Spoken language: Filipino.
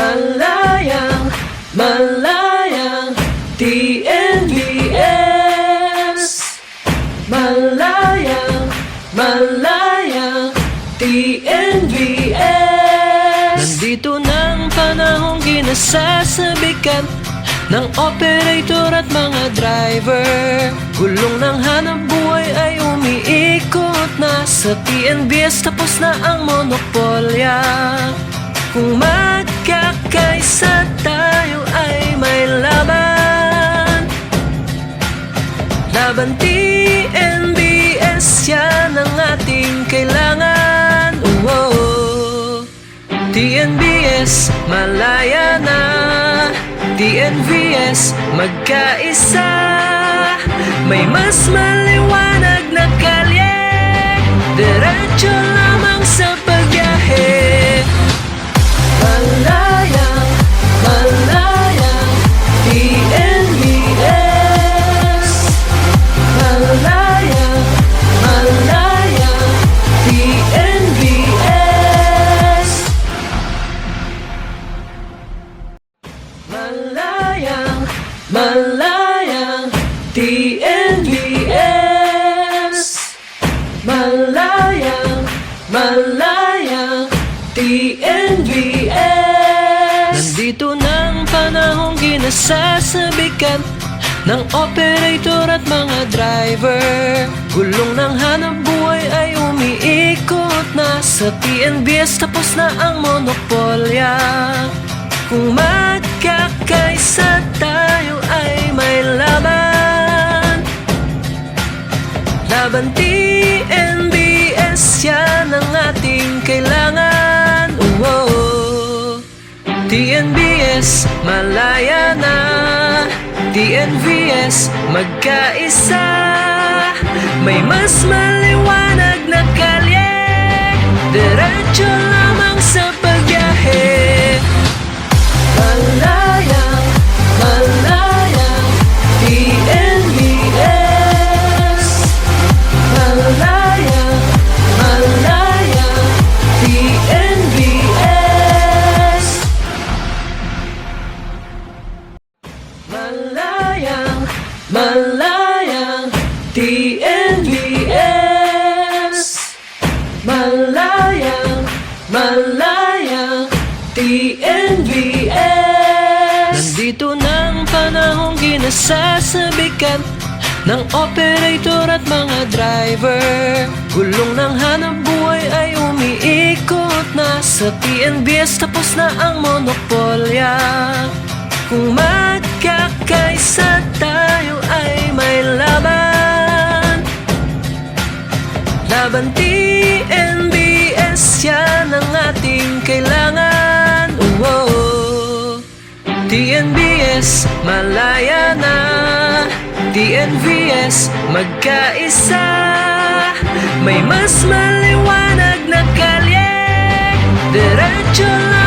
Malayang, malayang TNVS. Malayang, malayang TNVS. Nandito ng panahong ginasasabikan ng operator at mga driver. Gulong ng hanap buhay ay umiikot na sa TNVS. Tapos na ang monopolya. Kung magkakaisa tayo ay may laban. Laban TNVS, yan ang ating kailangan. TNVS, malaya na. TNVS, magkaisa. May mas maliwanag na kalye. Diretso lamang sa pagbiyahe. Malayang, malayang TNVS. Malayang, malayang TNVS. Malayang, malayang TNVS. Malayang, malayang TNVS. Nandito ng panahong ginasasabikan ng operator at mga driver. Gulong ng hanap buhay ay umiikot na sa TNVS. Tapos na ang monopolya. Kung magkakaisa tayo ay may laban. Laban TNVS, yan ang ating kailangan. TNVS, malaya na. TNVS, magkaisa. May mas maliwanag na kalye. Diretso lamang sa pagbiyahe. Malayang, malayang TNVS. Malayang, malayang TNVS. Malayang, malayang TNVS. Malayang, malayang TNVS. Nandito ng panahong ginasasabikan ng operator at mga driver. Gulong ng hanap buhay ay umiikot na sa TNVS. Tapos na ang monopolya. Kung magkakaisa tayo ay may laban. Laban TNVS, yan ang ating kailangan. TNVS, malaya na. TNVS, magkaisa. May mas maliwanag na kalye. Diretso lang